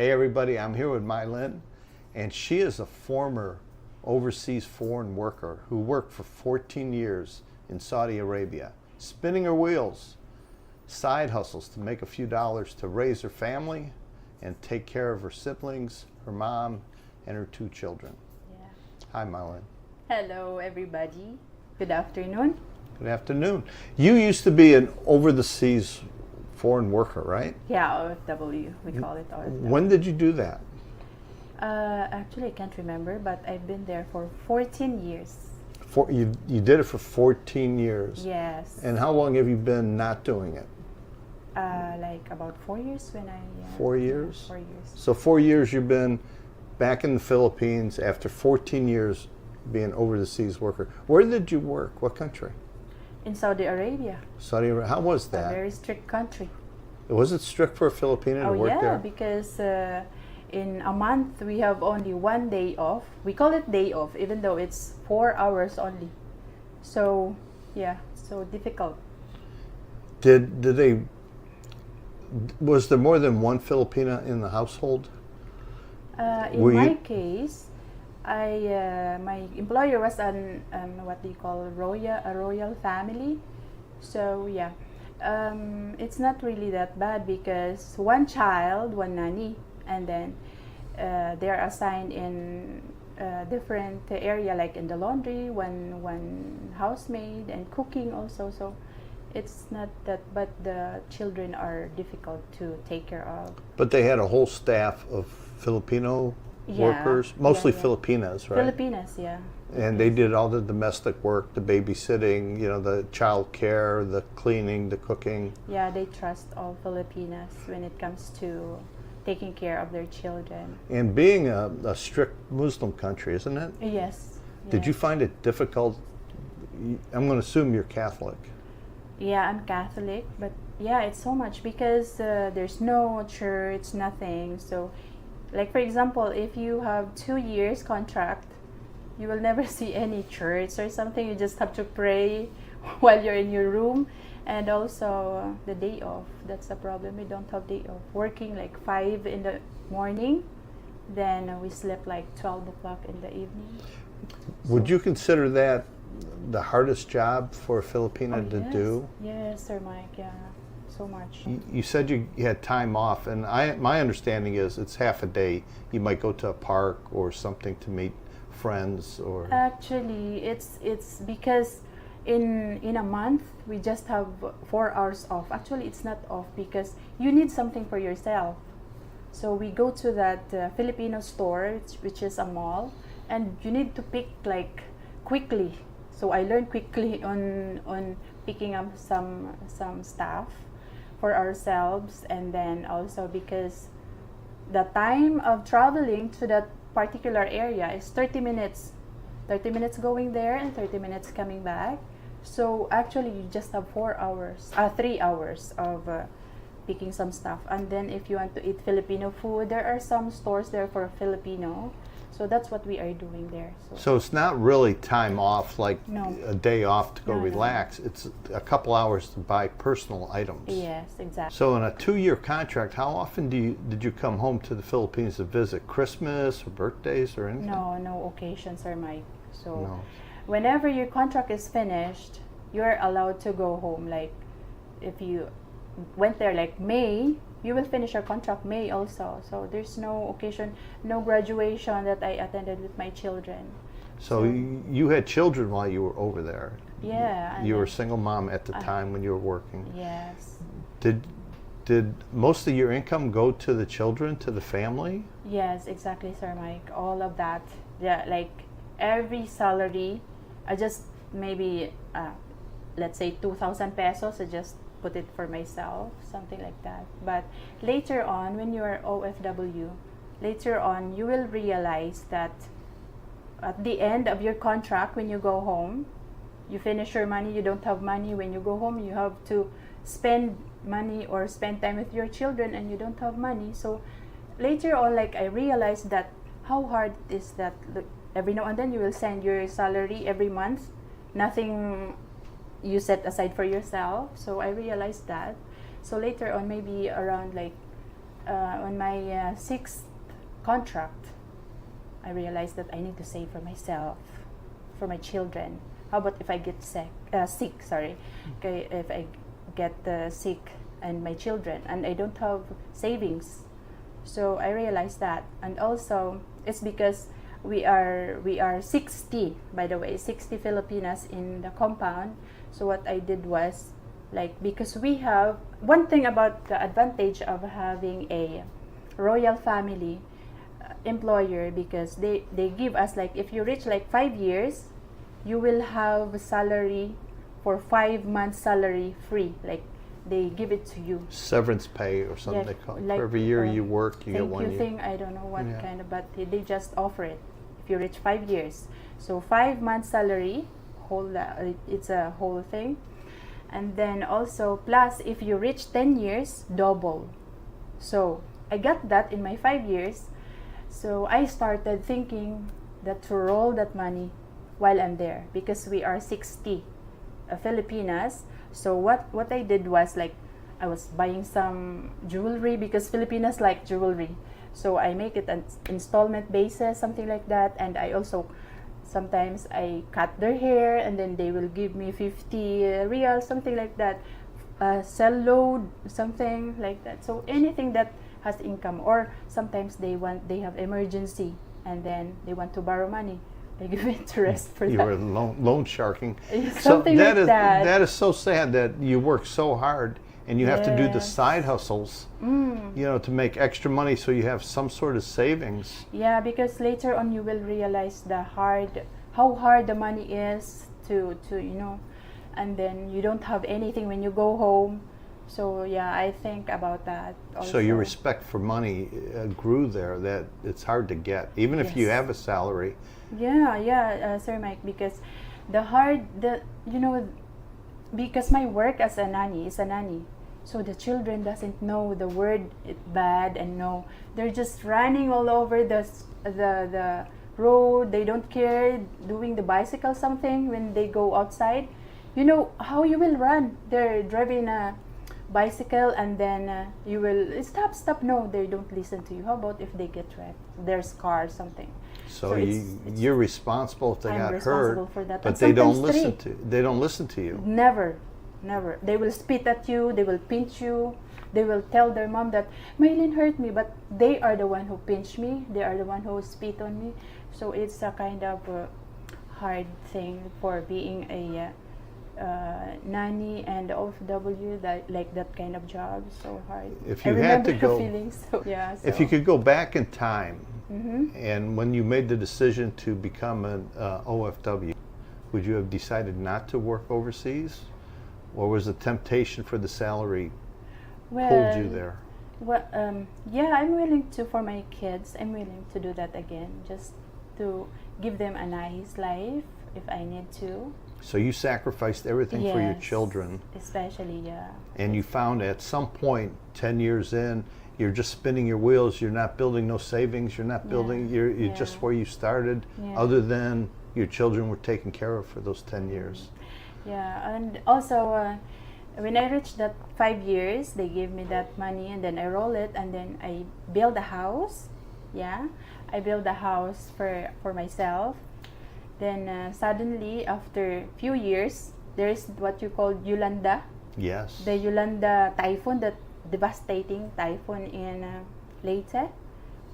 Hey everybody, I'm here with Mylene, and she is a former overseas foreign worker who worked for 14 years in Saudi Arabia, spinning her wheels, side hustles to make a few dollars to raise her family and take care of her siblings, her mom, and her 2 children. Yeah. Hi Mylene. Hello everybody. Good afternoon. Good afternoon. You used to be an over-the-seas foreign worker, right? Yeah, OFW. We call it OFW. When did you do that? Actually, I can't remember, but I've been there for 14 years. You did it for 14 years. Yes. And how long have you been not doing it? Like about 4 years when I... 4 years? 4 years. So 4 years you've been back in the Philippines after 14 years being overseas worker. Where did you work? What country? In Saudi Arabia. Saudi Arabia. How was A that? very strict country. Was it strict for a Filipino to work there? Because in a month we have only 1 day off. We call it day off, even though it's 4 hours only. So, yeah, so difficult. Did they? Was there more than one Filipina in the household? In my case, my employer was what do you call a royal family. So yeah, it's not really that bad because 1 child, 1 nanny, and then they're assigned in different area, like in the laundry, one housemaid, and cooking also. So it's not that, but the children are difficult to take care of. But they had a whole staff of Filipino workers, mostly Filipinas, right? Filipinas, yeah. And they did all the domestic work, the babysitting, the child care, the cleaning, the cooking. Yeah, they trust all Filipinas when it comes to taking care of their children. And being a strict Muslim country, isn't it? Yes. Did you find it difficult? I'm going to assume you're Catholic. Yeah, I'm Catholic, but yeah, it's so much because there's no church, nothing. So, like for example, if you have 2 years contract, you will never see any church or something. You just have to pray while you're in your room. And also the day off, that's the problem. We don't have day off. Working like 5 in the morning, then we slept like 12 o'clock in the evening. Would you consider that the hardest job for a Filipina to do? Yes, Sir Mike, yeah, so much. You said you had time off, and my understanding is it's half a day. You might go to a park or something to meet friends, or... Actually, it's because in a month we just have 4 hours off. Actually, it's not off because you need something for yourself. So we go to that Filipino store, which is a mall, and you need to pick like quickly. So I learned quickly on picking up some stuff for ourselves, and then also because the time of traveling to that particular area is 30 minutes. 30 minutes going there and 30 minutes coming back. So actually you just have 3 hours of picking some stuff. And then if you want to eat Filipino food, there are some stores there for Filipino. So that's what we are doing there. So it's not really time off, like No. a day off to go No. relax. It's a couple hours to buy personal items. Yes, exactly. So in a 2-year contract, how often did you come home to the Philippines to visit? Christmas or birthdays or anything? No occasions are Mike. So No. whenever your contract is finished, you're allowed to go home. Like if you went there like May, you will finish your contract May also. So there's no occasion, no graduation that I attended with my children. So you had children while you were over there. Yeah. You were a single mom at the time when you were working. Yes. Did most of your income go to the children, to the family? Yes, exactly, Sir Mike. All of that. Yeah, like every salary, I just maybe let's say 2,000 pesos. I just put it for myself, something like that. But later on, when you are OFW, later on you will realize that at the end of your contract, when you go home, you finish your money, you don't have money. When you go home, you have to spend money or spend time with your children, and you don't have money. So later on, like I realized that how hard it is that every now and then you will send your salary every month, nothing you set aside for yourself. So I realized that. So later on, maybe around like on my sixth contract, I realized that I need to save for myself, for my children. How about if I get sick? Sorry, okay, if I get sick and my children, and I don't have savings. So I realized that, and also it's because we are 60, by the way, 60 Filipinas in the compound. So what I did was, like, because we have one thing about the advantage of having a royal family employer, because they give us, like, if you reach like 5 years, you will have salary for 5 months salary free, like they give it to you. Severance pay or something they call it. Like, For every year you work, you get thank 1 you year. thing, I don't know what kind of, but they just offer it if you reach 5 years. So 5 months salary, it's a whole thing. And then also, plus if you reach 10 years, double. So I got that in my 5 years. So I started thinking that to roll that money while I'm there, because we are 60 Filipinas. So what I did was, like, I was buying some jewelry, because Filipinas like jewelry. So I make it an installment basis, something like that. And I also, sometimes I cut their hair and then they will give me 50 reals, something like that. Sell load, something like that. So anything that has income, or sometimes they have emergency and then they want to borrow money. I give interest for You that. were loan sharking. Something so like that. That is so sad that you work so hard and you have to do the Yes. side hustles, to make extra money so you have some sort of savings. Yeah, because later on you will realize how hard the money is to and then you don't have anything when you go home. So yeah, I think about that also. So your respect for money grew there, that it's hard to get, even if you Yes. have a salary. Yeah, Sir Mike, because because my work as a nanny is a nanny, so the children doesn't know the word bad, and no, they're just running all over the road. They don't care doing the bicycle something when they go outside. You know how you will run? They're driving a bicycle and then you will stop. No, they don't listen to you. How about if they get wrecked? There's cars, something. So you're responsible if they I'm got responsible hurt, for that. but And they don't sometimes listen they don't listen to you. Never. They will spit at you. They will pinch you. They will tell their mom that Mylene hurt me, but they are the one who pinched me. They are the one who spit on me. So it's a kind of hard thing for being a nanny and OFW, that kind of job. So hard. If you I had to remember go, the feelings. So, yeah. So. if you could go back in time, Mhm. and when you made the decision to become an OFW, would you have decided not to work overseas, or was the temptation for the salary pulled you there? Well, yeah, I'm willing to, for my kids, I'm willing to do that again, just to give them a nice life if I need to. So you sacrificed everything for your Yes, children, especially, yeah. and you found at some point, 10 years in, you're just spinning your wheels. You're not building no savings. You're not building. You're just Yeah. where you started. Yeah. Other than your children were taken care of for those 10 years. Yeah, and also when I reached that 5 years, they gave me that money, and then I roll it, and then I build a house. Yeah, I build a house for myself. Then suddenly, after few years, there is what you call Yolanda. Yes. The Yolanda typhoon, that devastating typhoon in Leyte,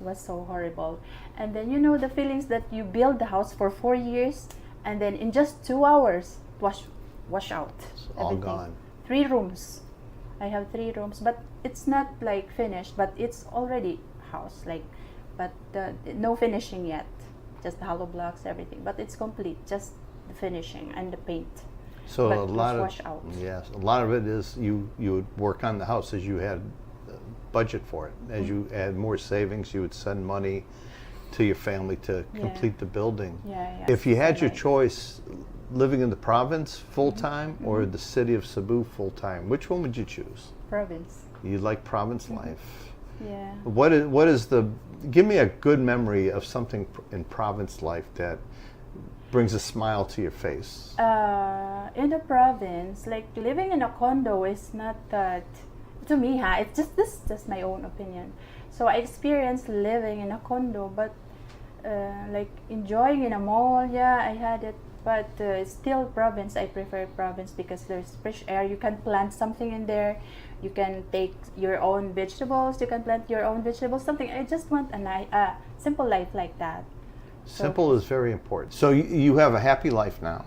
was so horrible. And then the feelings that you build the house for 4 years, and then in just 2 hours, wash out. It's all everything. gone. 3 rooms. I have 3 rooms, but it's not like finished, but it's already house, but no finishing yet. Just the hollow blocks, everything, but it's complete. Just the finishing and the paint. So But a it lot was of wash out. yes, a lot of it is you would work on the house as you had budget for it. As you had more savings, you would send money to your family to complete the building. Yeah. If you had your Right. choice, living in the province full time or the city of Cebu full time, which one would you choose? Province. You like province life. Yeah. What is the? Give me a good memory of something in province life that brings a smile to your face. In the province, like living in a condo is not that. to me, it's just my own opinion. So I experienced living in a condo, but like enjoying in a mall. Yeah, I had it, but still province. I prefer province because there's fresh air. You can plant something in there. You can take your own vegetables. You can plant your own vegetables. Something. I just want a simple life like that. Simple is very important. So you have a happy life now.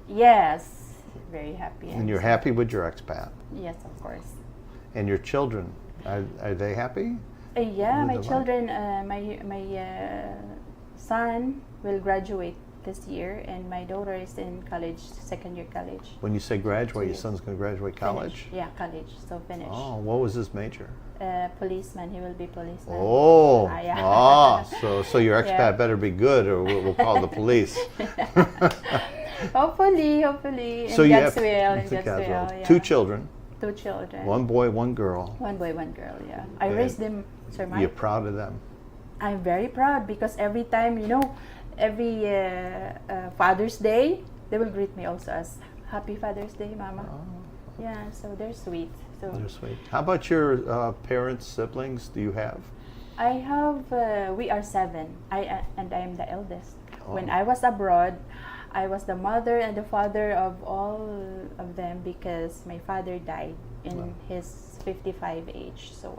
Yes, very happy. And you're happy with your expat. Yes, of course. And your children, are they happy? Yeah, with my the children, my son will graduate this year, and my daughter is in college, second year college. When you say graduate, your Yes. son's going to graduate college? Finish. Yeah, college, so finish. Oh, what was his major? Policeman, he will be policeman. Oh, Yeah. so your expat Yeah. better be good, or we'll call the police. Hopefully, So in you God's have will, in God's God's will. will. Yeah. 2 children, 2 children. one boy, one girl. One boy, one girl. Yeah, I And raised them, Sir Mike. You're proud of them. I'm very proud because every time, every Father's Day, they will greet me also as Happy Father's Day, Mama. Oh, Yeah, so they're sweet. So they're sweet. How about your parents, siblings? Do you have? I have, we are 7. I am the eldest. Oh. When I was abroad, I was the mother and the father of all of them because my father died in Wow. his 55 age. So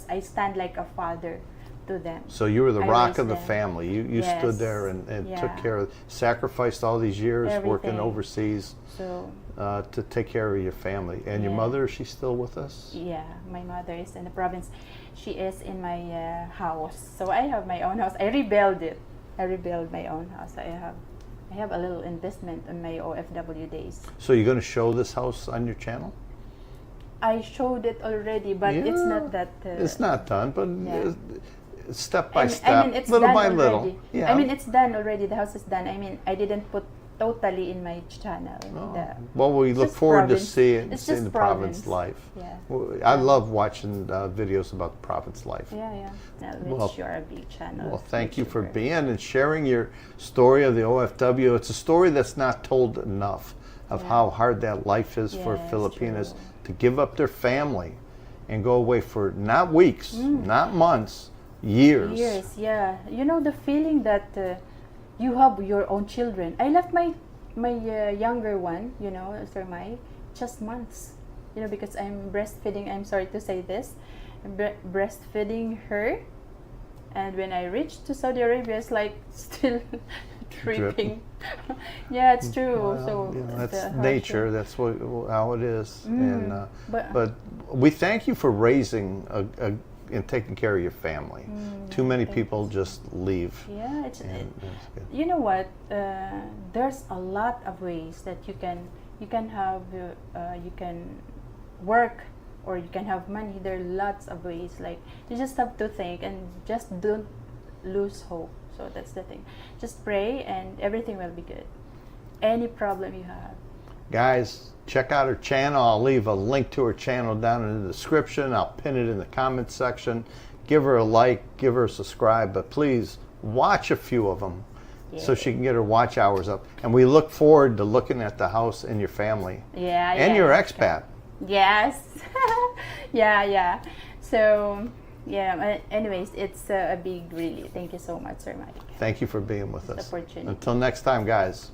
I stand like a father to them. So you were the I rock raised of the them. family. You stood Yes. there and took Yeah. care of, sacrificed all these years working Everything. overseas So to take care of your family. And your Yeah. mother, is she still with us? yeah, my mother is in the province. She is in my house. So I have my own house. I rebuilt it. I rebuilt my own house. I have a little investment on my OFW days. So you're going to show this house on your channel? I showed it already, but it's Yeah. not that. It's not done, but Yeah. step by I step, mean, it's little done by already. little. Yeah. I mean, it's done already. The house is done. I mean, I didn't put totally in my channel. Oh. The- Well, we look just forward to province. seeing It's the just province province. life. Yeah. I love watching videos about the province life. Yeah. Which Well- you are a big channel. Well, thank you for YouTuber. being and sharing your story of the OFW. It's a story that's not told enough of Yeah. how hard that life is for Yes, Filipinas true. to give up their family and go away for not weeks, not months, years. Years, yeah. You know the feeling that you have your own children. I left my younger one, Sir Mike, just months. Because I'm breastfeeding. I'm sorry to say this, breastfeeding her, and when I reached to Saudi Arabia, it's like still dripping. Yeah, it's true. Well, So that's the nature. hardship. That's how it is. And But- but we thank you for raising and taking care of your family. Too many thank people just leave. Yeah, And that's good. you know what? There's a lot of ways that you can have you can work or you can have money. There are lots of ways. Like you just have to think and just don't lose hope. So that's the thing. Just pray and everything will be good. Any problem you have. Guys, check out her channel. I'll leave a link to her channel down in the description. I'll pin it in the comments section. Give her a like, give her a subscribe, but please watch a few of them so she can get her watch hours up. And we look forward to looking at the house and your family. Yeah. And yeah, your yeah. expat. Yes. yeah. So, yeah, anyways, it's a big really. Thank you so much, Sir Mike. Thank you for being with This us. opportunity. Until next time, guys.